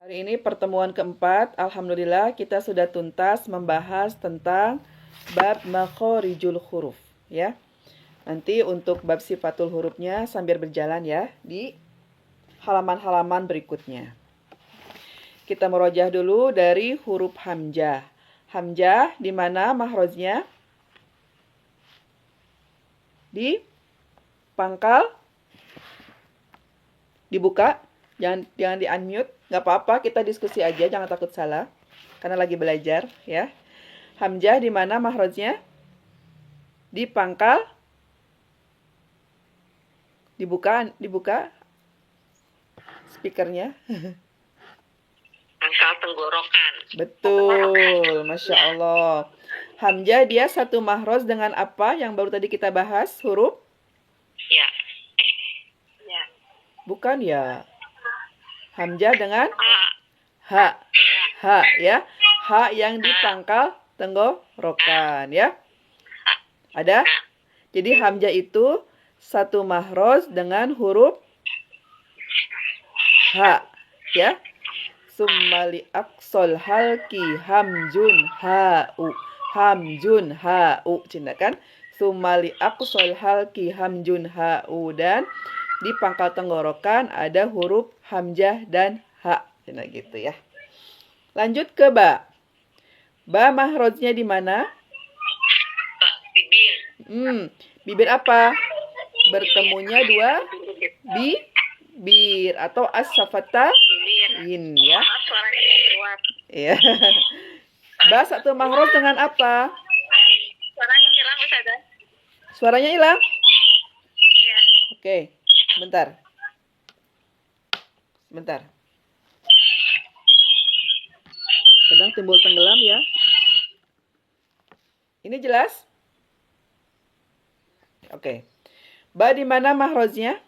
Hari ini pertemuan keempat, alhamdulillah kita sudah tuntas membahas tentang bab makhorijul huruf ya. Nanti untuk bab sifatul hurufnya sambil berjalan ya di halaman-halaman berikutnya. Kita merojah dulu dari huruf hamzah. Hamzah di mana mahrojnya? Di pangkal, dibuka, jangan di unmute, nggak apa-apa, kita diskusi aja, jangan takut salah, karena lagi belajar ya. Hamzah di mana mahrojnya? Di pangkal, dibuka speakernya. Pangkal tenggorokan. Betul, Masya Allah. Hamzah dia satu mahroj dengan apa yang baru tadi kita bahas? Huruf? Ya. Ya. Bukan ya. Hamzah dengan A. ha. Ha ya. Ha yang di pangkal tenggorokan ya. Ada? Jadi hamzah itu satu mahroj dengan huruf ha ya. Summali aqsal halki hamzun ha'u. Hamzun ha'u. Cinta kan? Summali aqsal halki hamzun ha'u. Dan di pangkal tenggorokan ada huruf hamzah dan ha. Cinta gitu ya. Lanjut ke ba. Ba mahrojnya di mana? Bibir. Bibir apa? Bertemunya dua bibir atau as-safatain ya. Suaranya keluar. Iya. Ba satu mahroj dengan apa? Suaranya hilang, Ustazah. Suaranya hilang? Iya. Oke, sebentar. Kadang timbul tenggelam ya. Ini jelas? Oke. Ba di mana mahrojnya?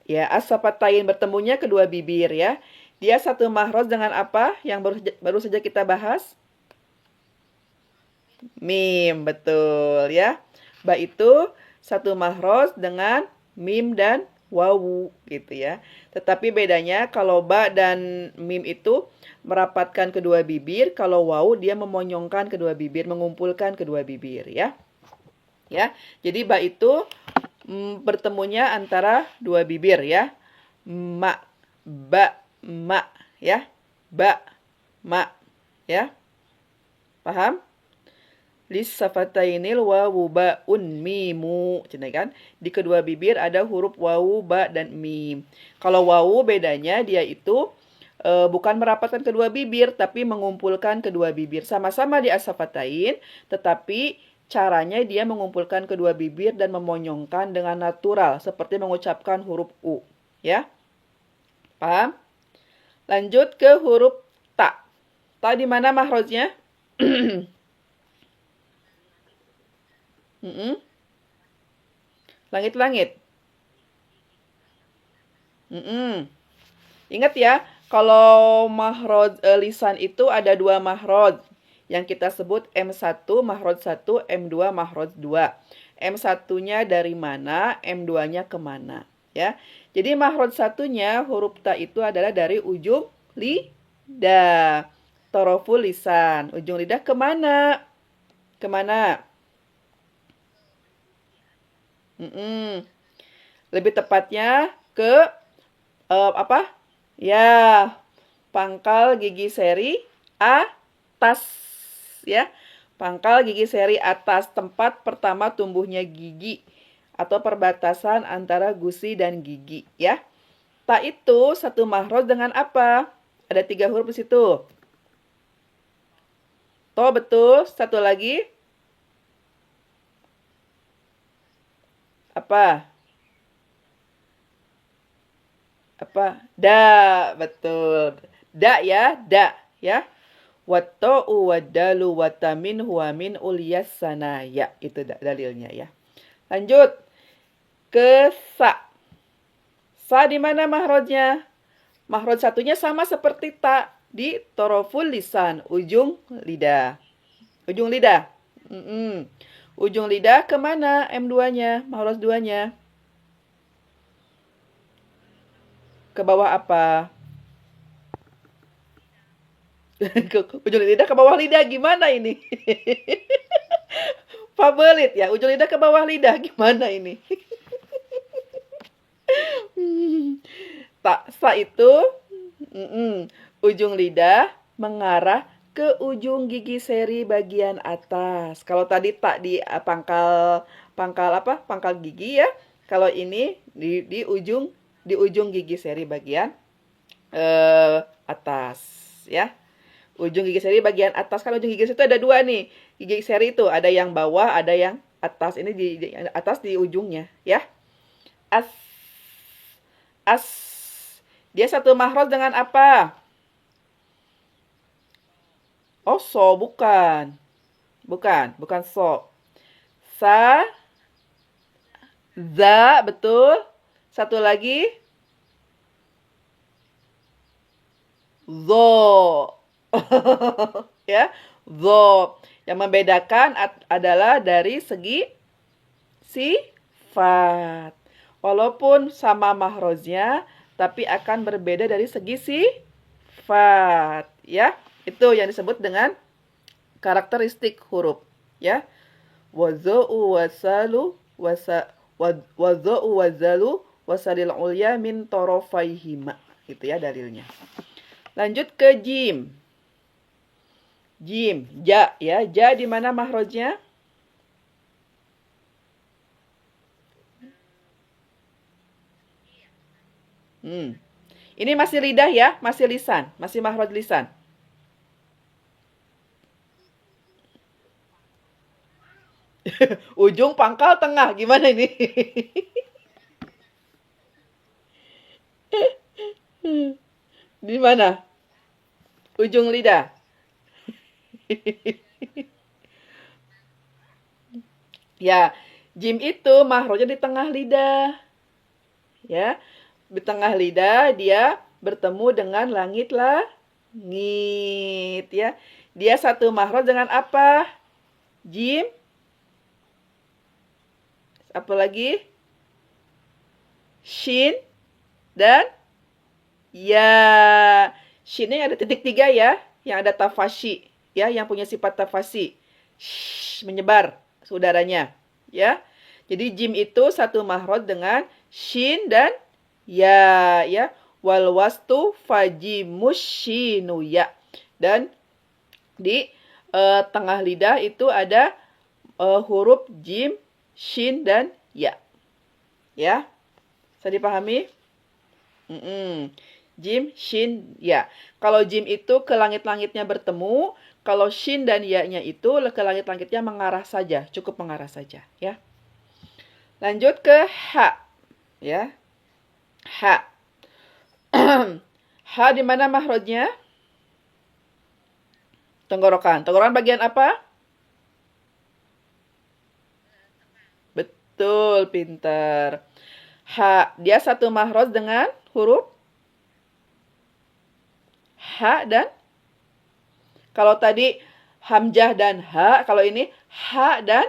Ya, as-safatain bertemunya kedua bibir ya. Dia satu mahroj dengan apa yang baru saja kita bahas? Mim, betul ya. Ba itu satu mahroj dengan mim dan wawu gitu ya. Tetapi bedanya kalau ba dan mim itu merapatkan kedua bibir, kalau wawu dia memonyongkan kedua bibir, mengumpulkan kedua bibir ya. Ya. Jadi ba itu bertemunya antara dua bibir ya. Ma, ba, ma ya. Ba, ma ya. Paham? Lisafatainil wawu ba'un mimu. Kan? Di kedua bibir ada huruf wawu, ba, dan mim. Kalau wawu bedanya dia itu bukan merapatkan kedua bibir, tapi mengumpulkan kedua bibir. Sama-sama di as-safatain, tetapi caranya dia mengumpulkan kedua bibir dan memonyongkan dengan natural, seperti mengucapkan huruf U. Ya? Paham? Lanjut ke huruf ta. Ta di mana mahrojnya? Langit-langit. Ingat ya, kalau mahroj lisan itu ada dua mahroj yang kita sebut M1 mahroj 1, M2 mahroj 2. M1-nya dari mana, M2-nya kemana ya. Jadi mahroj satunya huruf ta itu adalah dari ujung lidah. Toroful lisan. Ujung lidah kemana? Kemana? Lebih tepatnya ke apa? Ya, pangkal gigi seri atas ya. Pangkal gigi seri atas, tempat pertama tumbuhnya gigi atau perbatasan antara gusi dan gigi ya. Ta itu satu mahroj dengan apa? Ada 3 huruf di situ. To betul, satu lagi. Apa? Da, betul. Da ya, da ya. Watta'u wadalu watamin huwa min uliyas sanaya. Itu dalilnya ya. Lanjut ke sa. Sa di mana mahrojnya? Mahroj satunya sama seperti ta, di toroful lisan, ujung lidah. Ujung lidah. Ujung lidah kemana M2-nya? Mahroj 2-nya. Ke bawah apa? Ujung lidah ke bawah lidah gimana ini? Favorit ya, ujung lidah ke bawah lidah gimana ini? Tak sa itu ujung lidah mengarah ke ujung gigi seri bagian atas. Kalau tadi tak di pangkal pangkal apa? Pangkal gigi ya. Kalau ini di ujung gigi seri bagian atas ya. Ujung gigi seri bagian atas, kan ujung gigi seri itu ada dua nih. Gigi seri itu ada yang bawah, ada yang atas. Ini di atas di ujungnya ya. As as. Dia satu mahraj dengan apa? Oh, so bukan. Bukan so. Sa, za, betul. Satu lagi zo. Ya, zo. Yang membedakan adalah dari segi sifat. Walaupun sama mahrojnya, tapi akan berbeda dari segi sifat. Ya, itu yang disebut dengan karakteristik huruf. Ya, wazo'u wasalu wazo'u wazalu wasalil ulya min torofaihima. Gitu ya dalilnya. Lanjut ke jim. Jim, ja ya. Ja di mana mahrojnya? Ini masih lidah ya, masih lisan, masih mahroj lisan. Ujung, pangkal, tengah, gimana ini? Di mana? Ujung lidah. Ya, jim itu mahrojnya di tengah lidah. Ya, di tengah lidah dia bertemu dengan langit ya. Dia satu mahroj dengan apa? Jim. Apa lagi? Shin dan ya. Shinnya ada titik 3 ya, yang ada tafashi ya, yang punya sifat tafasi. Menyebar udaranya ya. Jadi jim itu satu mahroj dengan shin dan ya ya. Wal wastu fajimushinu ya. Dan di tengah lidah itu ada huruf jim, shin dan ya. Ya. Bisa dipahami? Jim, shin, ya. Kalau jim itu ke langit-langitnya bertemu, kalau shin dan ya-nya itu ke langit-langitnya mengarah saja, cukup mengarah saja, ya. Lanjut ke ha, ya. Ha. Ha di mana mahrojnya? Tenggorokan. Tenggorokan bagian apa? Betul, pintar. Ha, dia satu mahroj dengan huruf ha dan kalau tadi hamzah dan ha, kalau ini ha dan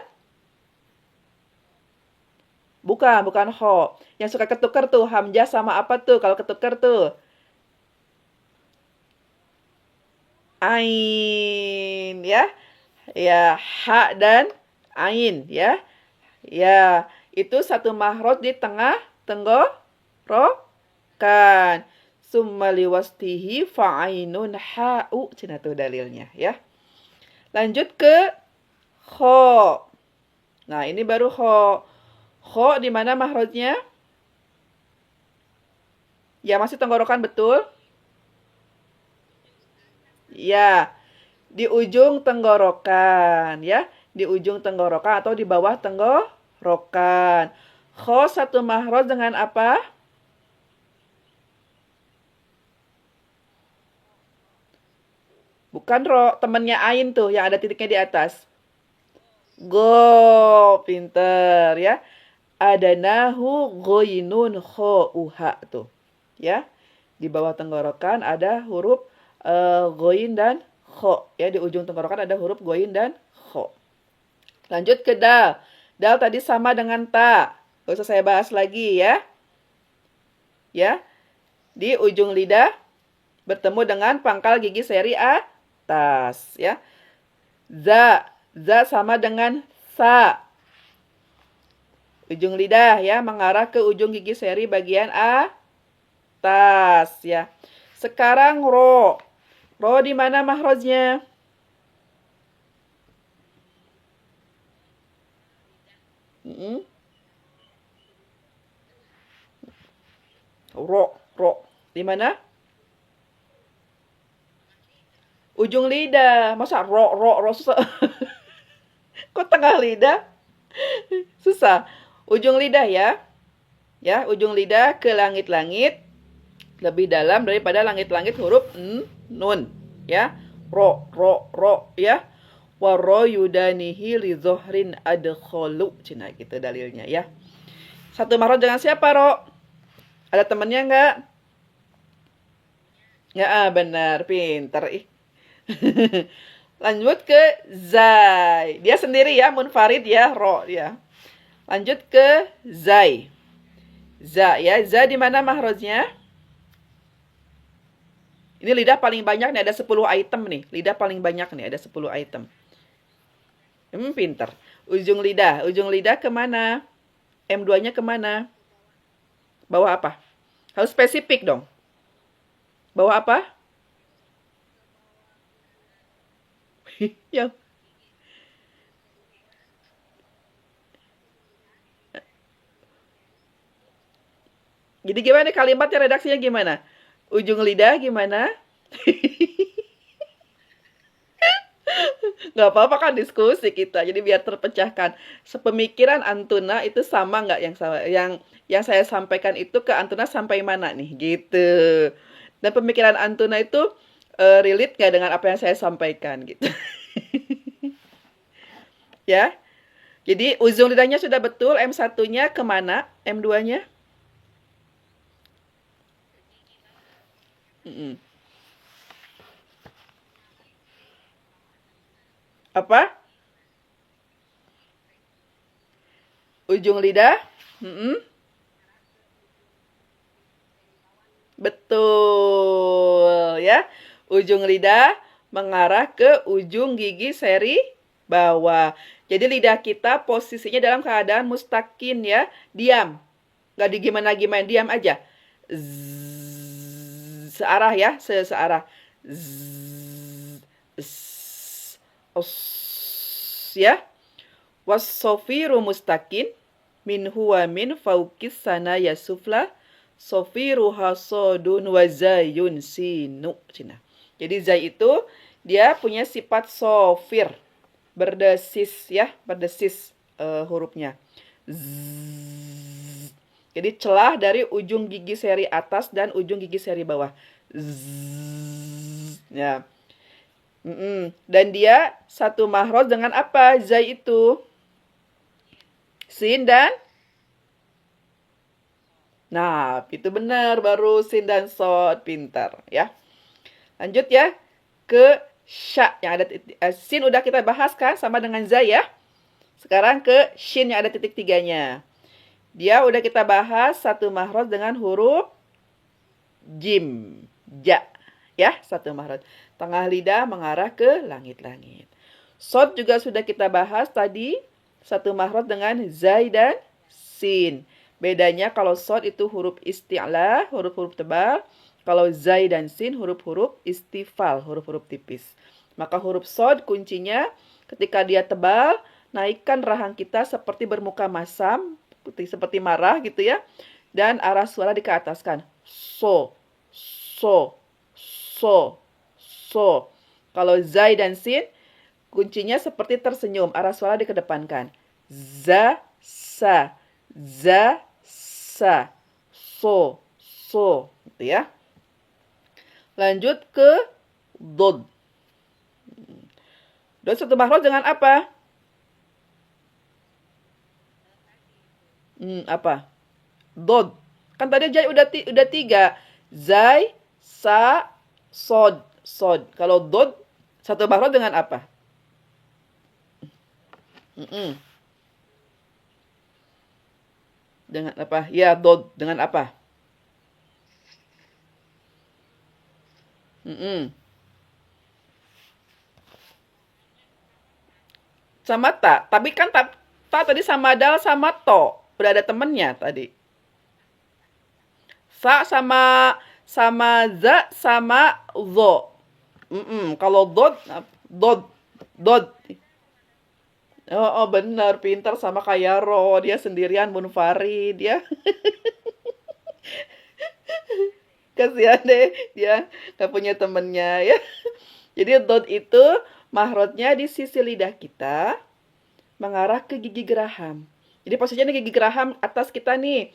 bukan ho. Yang suka ketukar tuh hamzah sama apa tuh kalau ketukar tuh? Ain ya. Ya, ha dan ain ya. Ya, itu satu mahroj di tengah tenggorokan. Summa liwastihi fa'ainun ha'u. Cina tuh dalilnya ya. Lanjut ke kho. Nah, ini baru kho. Kho di mana mahrojnya? Ya, masih tenggorokan betul? Ya, di ujung tenggorokan ya. Di ujung tenggorokan atau di bawah tenggorokan. Kho satu mahroj dengan apa? Bukan ro, temennya ain tuh yang ada titiknya di atas. Go, pinter ya. Adanahu goinun uha tuh. Ya. Di bawah tenggorokan ada huruf goin dan kho. Ya, di ujung tenggorokan ada huruf goin dan kho. Lanjut ke dal. Dal tadi sama dengan ta. Gak usah saya bahas lagi ya. Ya. Di ujung lidah bertemu dengan pangkal gigi seri A atas ya. Za sama dengan sa. Ujung lidah ya mengarah ke ujung gigi seri bagian atas ya. Sekarang ro. Ro di mana mahrojnya? Ro. Di mana? Ujung lidah. Masa ro susah. Kok tengah lidah? Susah. Ujung lidah ya. Ya, ujung lidah ke langit-langit lebih dalam daripada langit-langit huruf nun ya. Ro ya. Waro yudanihi li zohrin adkholu. Cina gitu dalilnya ya. Satu mahroj dengan siapa, Ro? Ada temennya nggak? Ya, benar, pinter ih. Lanjut ke zai. Dia sendiri ya, munfarid ya, ro ya. Lanjut ke zai. Za ya, za di mana mahrojnya? Ini lidah paling banyak nih, ada 10 item nih. Lidah paling banyak nih, ada 10 item. Pinter. Ujung lidah kemana? M2-nya kemana? Bawah apa? Harus spesifik dong. Bawah apa? Yang Jadi gimana kalimatnya, redaksinya gimana? Ujung lidah gimana? Nggak apa-apa kan diskusi kita, jadi biar terpecahkan. Sepemikiran Antuna itu sama nggak yang saya sampaikan itu ke Antuna sampai mana nih, gitu. Dan pemikiran Antuna itu relate nggak dengan apa yang saya sampaikan, gitu. Ya, jadi ujung lidahnya sudah betul, M1-nya kemana, M2-nya? Apa? Ujung lidah? Betul ya. Ujung lidah mengarah ke ujung gigi seri bawah. Jadi lidah kita posisinya dalam keadaan mustakin ya. Diam. Gak digimana-gimana, diam aja. Searah ya, searah. Ya. Wasofiru mustakin min huwa min faukis sana ya sufla sofiru hasodun wazayun sinu. Cina. Jadi zai itu dia punya sifat sofir, berdesis ya, berdesis hurufnya. Zzz. Jadi celah dari ujung gigi seri atas dan ujung gigi seri bawah. Zzz. Ya. Dan dia satu mahroj dengan apa? Zai itu sin dan nah, itu benar, baru sin dan sod, pintar ya. Lanjut ya ke sya yang ada sin udah kita bahas kan sama dengan zai ya. Sekarang ke shin yang ada titik tiganya. Dia udah kita bahas satu mahroj dengan huruf jim, ja ya, satu mahroj. Tengah lidah mengarah ke langit-langit. Sod juga sudah kita bahas tadi, satu mahroj dengan zai dan sin. Bedanya kalau sod itu huruf isti'la, huruf-huruf tebal. Kalau zai dan sin huruf-huruf istifal, huruf-huruf tipis. Maka huruf sod kuncinya ketika dia tebal, naikkan rahang kita seperti bermuka masam, seperti marah gitu ya. Dan arah suara dikeataskan. So, so, so, so. Kalau zai dan sin, kuncinya seperti tersenyum, arah suara dikedepankan. Za, sa, za, sa, so, gitu ya. Lanjut ke dod. Dod satu mahroj dengan apa? Apa? Dod. Kan tadi jai udah tiga. Zai, sa, sod. Kalau dod satu mahroj dengan apa? Dengan apa? Ya, dod dengan apa? sama ta. Tapi kan ta tadi sama dal sama to. Udah ada temennya tadi. Sa sama za sama zo. Kalau dod. Oh, bener, pintar sama kayak Ro. Dia sendirian Munfarid ya. Kasihan deh dia gak punya temennya ya. Jadi dot itu mahrotnya di sisi lidah kita mengarah ke gigi geraham. Jadi posisinya gigi geraham atas kita nih.